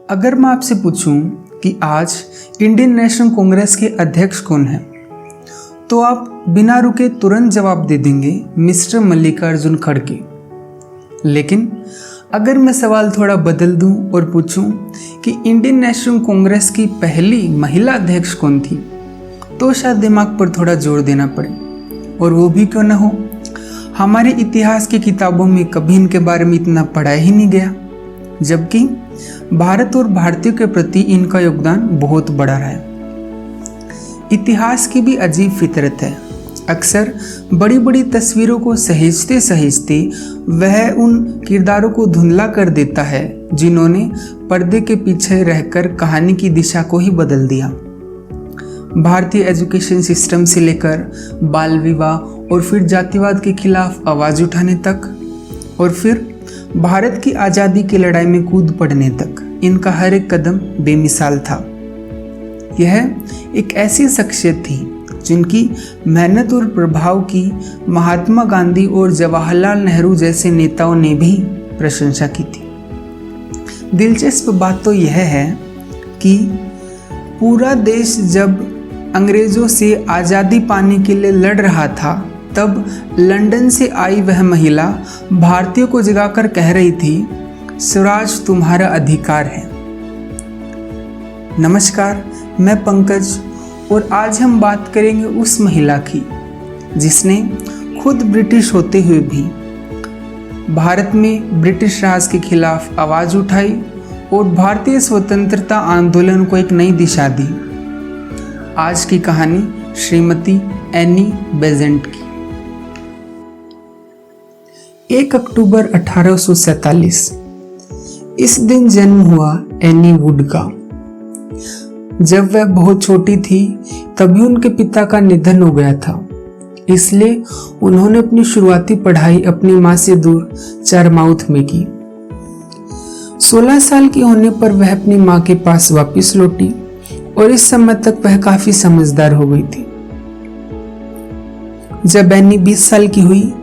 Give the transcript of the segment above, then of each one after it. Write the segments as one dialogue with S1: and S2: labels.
S1: अगर मैं आपसे पूछूं कि आज इंडियन नेशनल कांग्रेस के अध्यक्ष कौन हैं, तो आप बिना रुके तुरंत जवाब दे देंगे मिस्टर मल्लिकार्जुन खड़गे। लेकिन अगर मैं सवाल थोड़ा बदल दूं और पूछूं कि इंडियन नेशनल कांग्रेस की पहली महिला अध्यक्ष कौन थी, तो शायद दिमाग पर थोड़ा जोर देना पड़े। और वो भी क्यों ना हो, हमारे इतिहास की किताबों में कभी इनके बारे में इतना पढ़ा ही नहीं गया, जबकि भारत और भारतीयों के प्रति इनका योगदान बहुत बड़ा रहा है। इतिहास की भी अजीब फितरत है। अक्सर बड़ी बड़ी तस्वीरों को सहेजते सहेजते वह उन किरदारों को धुंधला कर देता है जिन्होंने पर्दे के पीछे रहकर कहानी की दिशा को ही बदल दिया। भारतीय एजुकेशन सिस्टम से लेकर बाल विवाह और फिर जातिवाद के खिलाफ आवाज उठाने तक, और फिर भारत की आज़ादी की लड़ाई में कूद पड़ने तक, इनका हर एक कदम बेमिसाल था। यह एक ऐसी शख्सियत थी जिनकी मेहनत और प्रभाव की महात्मा गांधी और जवाहरलाल नेहरू जैसे नेताओं ने भी प्रशंसा की थी। दिलचस्प बात तो यह है कि पूरा देश जब अंग्रेजों से आज़ादी पाने के लिए लड़ रहा था, तब लंदन से आई वह महिला भारतीयों को जगाकर कह रही थी, स्वराज तुम्हारा अधिकार है। नमस्कार, मैं पंकज और आज हम बात करेंगे उस महिला की जिसने खुद ब्रिटिश होते हुए भी भारत में ब्रिटिश राज के खिलाफ आवाज उठाई और भारतीय स्वतंत्रता आंदोलन को एक नई दिशा दी। आज की कहानी श्रीमती एनी बेसेंट की। 1 अक्टूबर 1847 इस दिन जन्म हुआ एनी वुड का। जब वह बहुत छोटी थी तभी उनके पिता का निधन हो गया था, इसलिए उन्होंने अपनी शुरुआती पढ़ाई अपनी माँ से दूर चारमाउथ में की। 16 साल की होने पर वह अपनी माँ के पास वापस लौटी और इस समय तक वह काफी समझदार हो गई थी। जब एनी 20 साल की हुई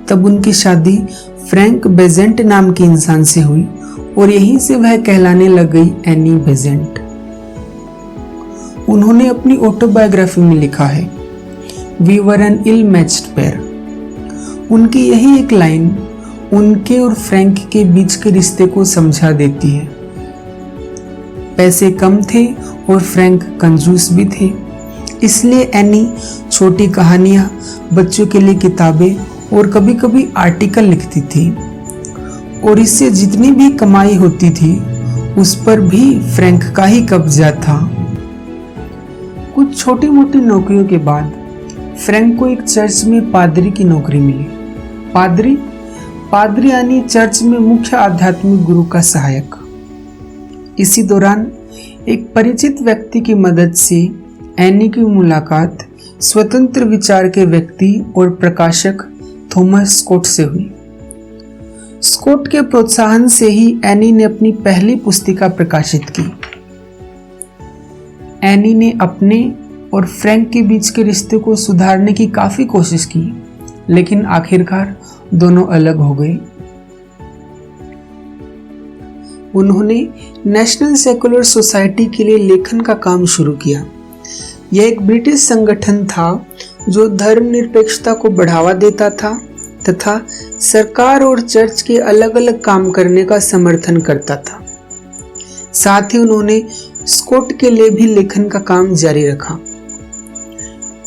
S1: तब उनकी शादी फ्रैंक बेसेंट नाम के इंसान से हुई और यहीं से वह कहलाने लग गई एनी बेसेंट। उन्होंने अपनी ऑटोबायोग्राफी में लिखा है, we were an ill matched pair. उनकी यही एक लाइन उनके और फ्रैंक के बीच के रिश्ते को समझा देती है। पैसे कम थे और फ्रैंक कंजूस भी थे, इसलिए एनी छोटी कहानियां, बच्चों के लिए किताबें और कभी कभी आर्टिकल लिखती थी, और इससे जितनी भी कमाई होती थी उस पर भी फ्रैंक का ही कब्जा था। कुछ छोटी मोटी नौकरियों के बाद फ्रैंक को एक चर्च में पादरी की नौकरी मिली। पादरी यानी चर्च में मुख्य आध्यात्मिक गुरु का सहायक। इसी दौरान एक परिचित व्यक्ति की मदद से एनी की मुलाकात स्वतंत्र विचार के व्यक्ति और प्रकाशक थॉमस स्कॉट से हुई। स्कॉट के प्रोत्साहन से ही एनी ने अपनी पहली पुस्तिका प्रकाशित की। एनी ने अपने और फ्रैंक के बीच के रिश्ते को सुधारने की काफी कोशिश की, लेकिन आखिरकार दोनों अलग हो गए। उन्होंने नेशनल सेकुलर सोसाइटी के लिए लेखन का काम शुरू किया। यह एक ब्रिटिश संगठन था जो धर्मनिरपेक्षता को बढ़ावा देता था तथा सरकार और चर्च के अलग अलग काम करने का समर्थन करता था। साथ ही उन्होंने स्कॉट के लिए भी लेखन का काम जारी रखा।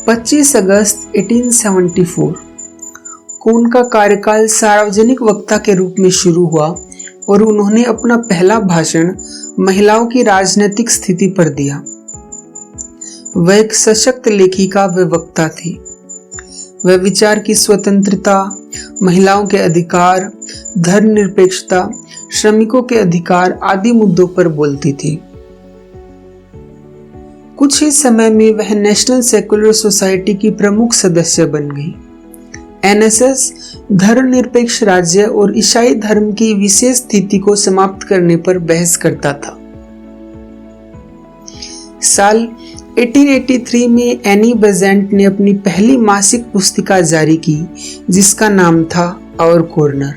S1: 25 अगस्त 1874 को उनका कार्यकाल सार्वजनिक वक्ता के रूप में शुरू हुआ और उन्होंने अपना पहला भाषण महिलाओं की राजनीतिक स्थिति पर दिया। वह एक सशक्त लेखिका व वक्ता थी। वह विचार की स्वतंत्रता, महिलाओं के अधिकार, धर्मनिरपेक्षता, श्रमिकों के अधिकार आदि मुद्दों पर बोलती थी। कुछ ही समय में वह नेशनल सेकुलर सोसाइटी की प्रमुख सदस्य बन गई। एनएसएस धर्मनिरपेक्ष राज्य और ईसाई धर्म की विशेष स्थिति को समाप्त करने पर बहस करता था। साल 1883 में एनी बेसेंट ने अपनी पहली मासिक पुस्तिका जारी की जिसका नाम था आवर कॉर्नर।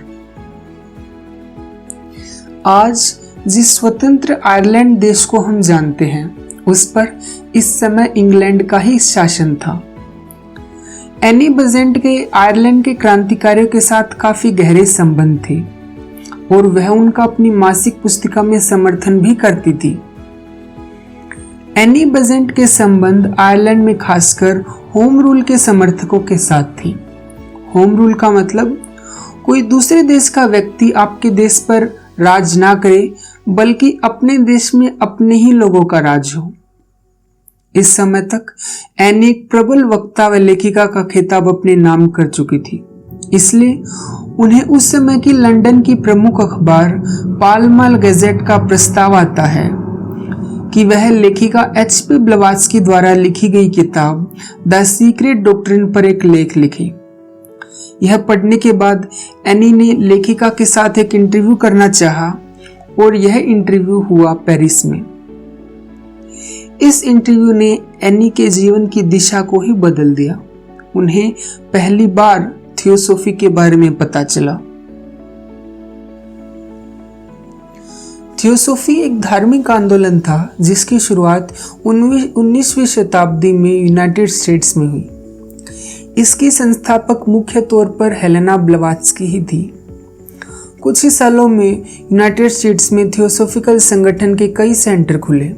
S1: आज जिस स्वतंत्र आयरलैंड देश को हम जानते हैं, उस पर इस समय इंग्लैंड का ही शासन था। एनी बेसेंट के आयरलैंड के क्रांतिकारियों के साथ काफी गहरे संबंध थे और वह उनका अपनी मासिक पुस्तिका में समर्थन भी करती थी। एनी बेसेंट के संबंध आयरलैंड में खासकर होम रूल के समर्थकों के साथ थी। होम रूल का मतलब कोई दूसरे देश का व्यक्ति आपके देश पर राज ना करे, बल्कि अपने देश में अपने ही लोगों का राज हो। इस समय तक एनी एक प्रबल वक्ता व लेखिका का खिताब अपने नाम कर चुकी थी, इसलिए उन्हें उस समय की लंदन की प्रमुख अखबार पाल माल गैजेट का प्रस्ताव आता है कि वह लेखिका HP ब्लवात्स्की द्वारा लिखी गई किताब द सीक्रेट डॉक्ट्रिन पर एक लेख लिखे। यह पढ़ने के बाद एनी ने लेखिका के साथ एक इंटरव्यू करना चाहा और यह इंटरव्यू हुआ पेरिस में। इस इंटरव्यू ने एनी के जीवन की दिशा को ही बदल दिया। उन्हें पहली बार थियोसॉफी के बारे में पता चला। थियोसॉफी एक धार्मिक आंदोलन था जिसकी शुरुआत 19वीं शताब्दी में यूनाइटेड स्टेट्स में हुई। इसकी संस्थापक मुख्य तौर पर हेलेना ब्लवात्स्की ही थी। कुछ ही सालों में यूनाइटेड स्टेट्स में थियोसॉफिकल संगठन के कई सेंटर खुले।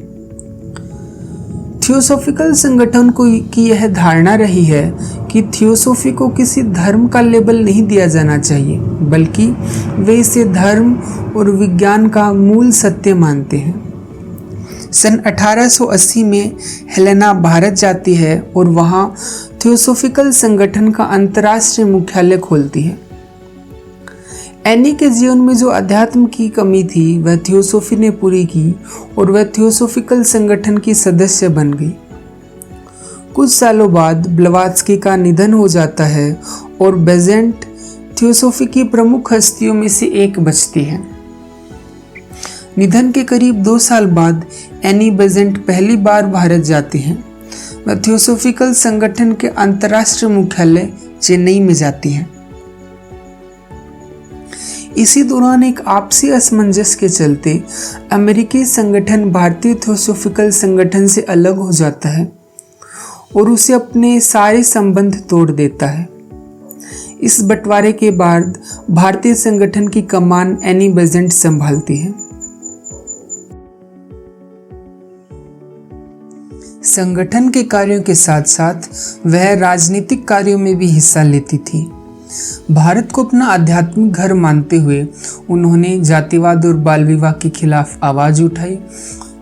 S1: थियोसॉफिकल संगठन को की यह धारणा रही है कि थियोसॉफी को किसी धर्म का लेबल नहीं दिया जाना चाहिए, बल्कि वे इसे धर्म और विज्ञान का मूल सत्य मानते हैं। सन 1880 में हेलेना भारत जाती है और वहां थियोसॉफिकल संगठन का अंतर्राष्ट्रीय मुख्यालय खोलती है। एनी के जीवन में जो अध्यात्म की कमी थी वह थियोसॉफी ने पूरी की और वह थियोसॉफिकल संगठन की सदस्य बन गई। कुछ सालों बाद ब्लवात्स्की का निधन हो जाता है और बेसेंट थियोसॉफी की प्रमुख हस्तियों में से एक बचती है। निधन के करीब 2 साल बाद एनी बेसेंट पहली बार भारत जाती हैं। वह थियोसॉफिकल संगठन के अंतर्राष्ट्रीय मुख्यालय चेन्नई में जाती हैं। इसी दौरान एक आपसी असमंजस के चलते अमेरिकी संगठन भारतीय थियोसॉफिकल संगठन से अलग हो जाता है और उसे अपने सारे संबंध तोड़ देता है। इस बंटवारे के बाद भारतीय संगठन की कमान एनी बेसेंट संभालती है। संगठन के कार्यों के साथ साथ वह राजनीतिक कार्यों में भी हिस्सा लेती थी। भारत को अपना आध्यात्मिक घर मानते हुए उन्होंने जातिवाद और बाल विवाह के खिलाफ आवाज उठाई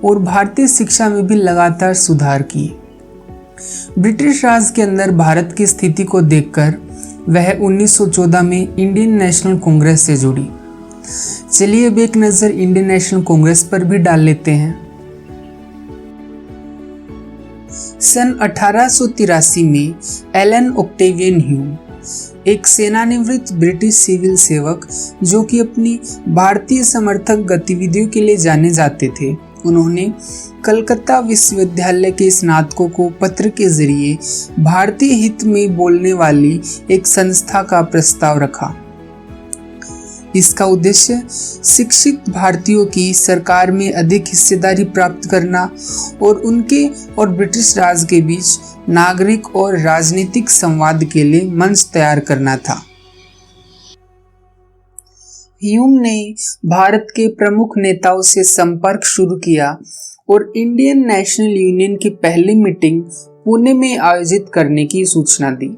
S1: और भारतीय शिक्षा में भी लगातार सुधार किए। ब्रिटिश राज के अंदर भारत की स्थिति को देखकर वह 1914 में इंडियन नेशनल कांग्रेस से जुड़ी। चलिए अब एक नजर इंडियन नेशनल कांग्रेस पर भी डाल लेते हैं। सन 1883 में एलन ऑक्टेवियन ह्यूम, एक सेवानिवृत्त ब्रिटिश सिविल सेवक जो कि अपनी भारतीय समर्थक गतिविधियों के लिए जाने जाते थे, उन्होंने कलकत्ता विश्वविद्यालय के स्नातकों को पत्र के जरिए भारतीय हित में बोलने वाली एक संस्था का प्रस्ताव रखा। इसका उद्देश्य शिक्षित भारतीयों की सरकार में अधिक हिस्सेदारी प्राप्त करना और उनके और ब्रिटिश राज के बीच नागरिक और राजनीतिक संवाद के लिए मंच तैयार करना था। ह्यूम ने भारत के प्रमुख नेताओं से संपर्क शुरू किया और इंडियन नेशनल यूनियन की पहली मीटिंग पुणे में आयोजित करने की सूचना दी।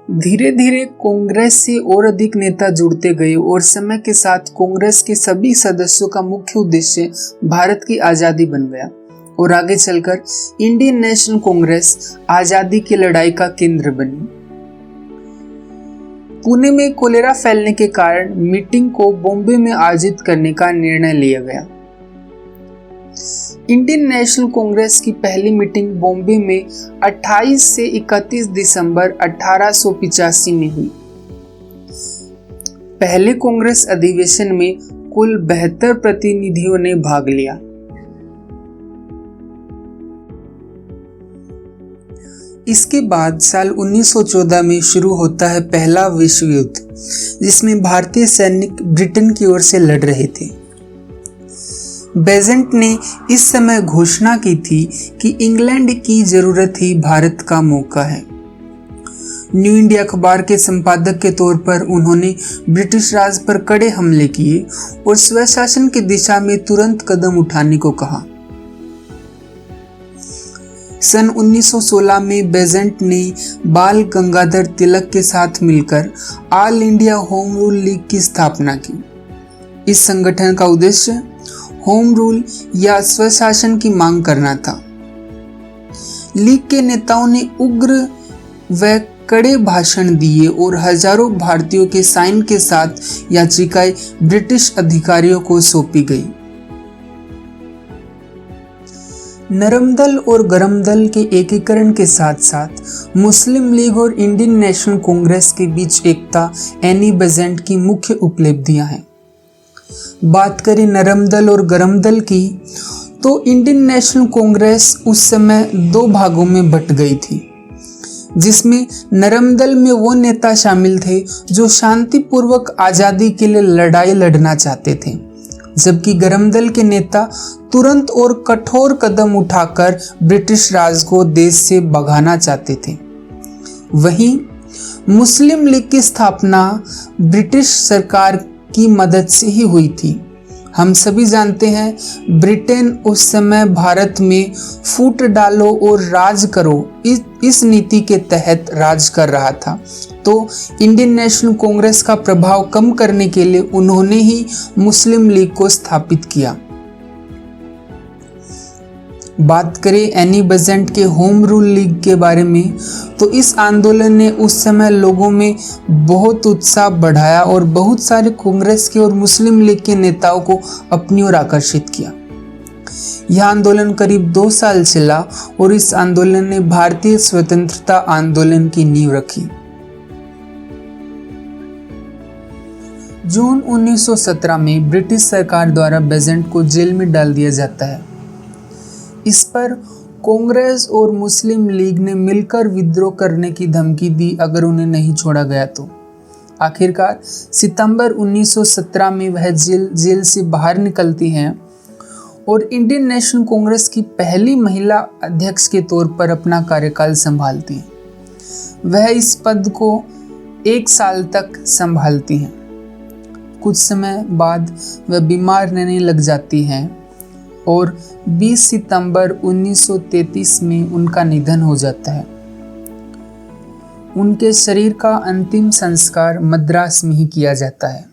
S1: धीरे धीरे कांग्रेस से और अधिक नेता जुड़ते गए और समय के साथ कांग्रेस के सभी सदस्यों का मुख्य उद्देश्य भारत की आजादी बन गया और आगे चलकर इंडियन नेशनल कांग्रेस आजादी की लड़ाई का केंद्र बनी। पुणे में कोलेरा फैलने के कारण मीटिंग को बॉम्बे में आयोजित करने का निर्णय लिया गया। इंडियन नेशनल कांग्रेस की पहली मीटिंग बॉम्बे में 28 से 31 दिसंबर 1885 में हुई। पहले कांग्रेस अधिवेशन में कुल 72 प्रतिनिधियों ने भाग लिया। इसके बाद साल 1914 में शुरू होता है पहला विश्व युद्ध, जिसमें भारतीय सैनिक ब्रिटेन की ओर से लड़ रहे थे। बेसेंट ने इस समय घोषणा की थी कि इंग्लैंड की जरूरत ही भारत का मौका है। न्यू इंडिया अखबार के संपादक के तौर पर उन्होंने ब्रिटिश राज पर कड़े हमले किए और स्वशासन की दिशा में तुरंत कदम उठाने को कहा। सन 1916 में बेसेंट ने बाल गंगाधर तिलक के साथ मिलकर all India home rule league की स्थापना की। इस संगठन का उद्देश्य होम रूल या स्वशासन की मांग करना था। लीग के नेताओं ने उग्र व कड़े भाषण दिए और हजारों भारतीयों के साइन के साथ याचिकाएं ब्रिटिश अधिकारियों को सौंपी गई। नरम दल और गरम दल के एकीकरण के साथ साथ मुस्लिम लीग और इंडियन नेशनल कांग्रेस के बीच एकता एनी बेसेंट की मुख्य उपलब्धियां हैं। बात करें नरम दल और गरम दल की, तो इंडियन नेशनल कांग्रेस उस समय दो भागों में बट गई थी, जिसमें नरम दल में वो नेता शामिल थे जो शांतिपूर्वक आज़ादी के लिए लड़ाई लड़ना चाहते थे, जबकि गरम दल के नेता तुरंत और कठोर कदम उठाकर ब्रिटिश राज को देश से भगाना चाहते थे। वहीं मुस्लिम लीग की स्थापना ब्रिटिश सरकार की मदद से ही हुई थी। हम सभी जानते हैं ब्रिटेन उस समय भारत में फूट डालो और राज करो इस नीति के तहत राज कर रहा था। तो इंडियन नेशनल कांग्रेस का प्रभाव कम करने के लिए उन्होंने ही मुस्लिम लीग को स्थापित किया। बात करें एनी बेसेंट के होम रूल लीग के बारे में, तो इस आंदोलन ने उस समय लोगों में बहुत उत्साह बढ़ाया और बहुत सारे कांग्रेस के और मुस्लिम लीग के नेताओं को अपनी ओर आकर्षित किया। यह आंदोलन करीब 2 साल चला और इस आंदोलन ने भारतीय स्वतंत्रता आंदोलन की नींव रखी। जून 1917 में ब्रिटिश सरकार द्वारा बेसेंट को जेल में डाल दिया जाता है। इस पर कांग्रेस और मुस्लिम लीग ने मिलकर विद्रोह करने की धमकी दी अगर उन्हें नहीं छोड़ा गया तो। आखिरकार सितंबर 1917 में वह जेल से बाहर निकलती हैं और इंडियन नेशनल कांग्रेस की पहली महिला अध्यक्ष के तौर पर अपना कार्यकाल संभालती हैं। वह इस पद को 1 साल तक संभालती हैं। कुछ समय बाद वह बीमार रहने लग जाती हैं और 20 सितंबर 1933 में उनका निधन हो जाता है। उनके शरीर का अंतिम संस्कार मद्रास में ही किया जाता है।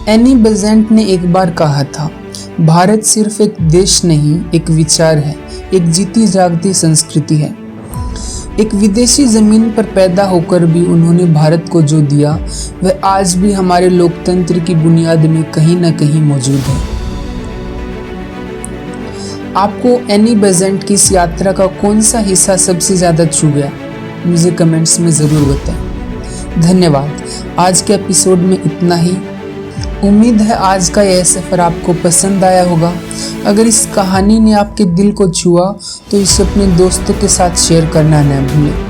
S1: एनी बेसेंट ने एक बार कहा था, भारत सिर्फ एक देश नहीं, एक विचार है, एक जीती जागती संस्कृति है। एक विदेशी जमीन पर पैदा होकर भी उन्होंने भारत को जो दिया वह आज भी हमारे लोकतंत्र की बुनियाद में कहीं न कहीं मौजूद है। आपको एनी बेसेंट की इस यात्रा का कौन सा हिस्सा सबसे ज़्यादा छू गया, मुझे कमेंट्स में ज़रूर बताएं। धन्यवाद। आज के एपिसोड में इतना ही। उम्मीद है आज का यह सफ़र आपको पसंद आया होगा। अगर इस कहानी ने आपके दिल को छुआ तो इसे अपने दोस्तों के साथ शेयर करना न भूलें।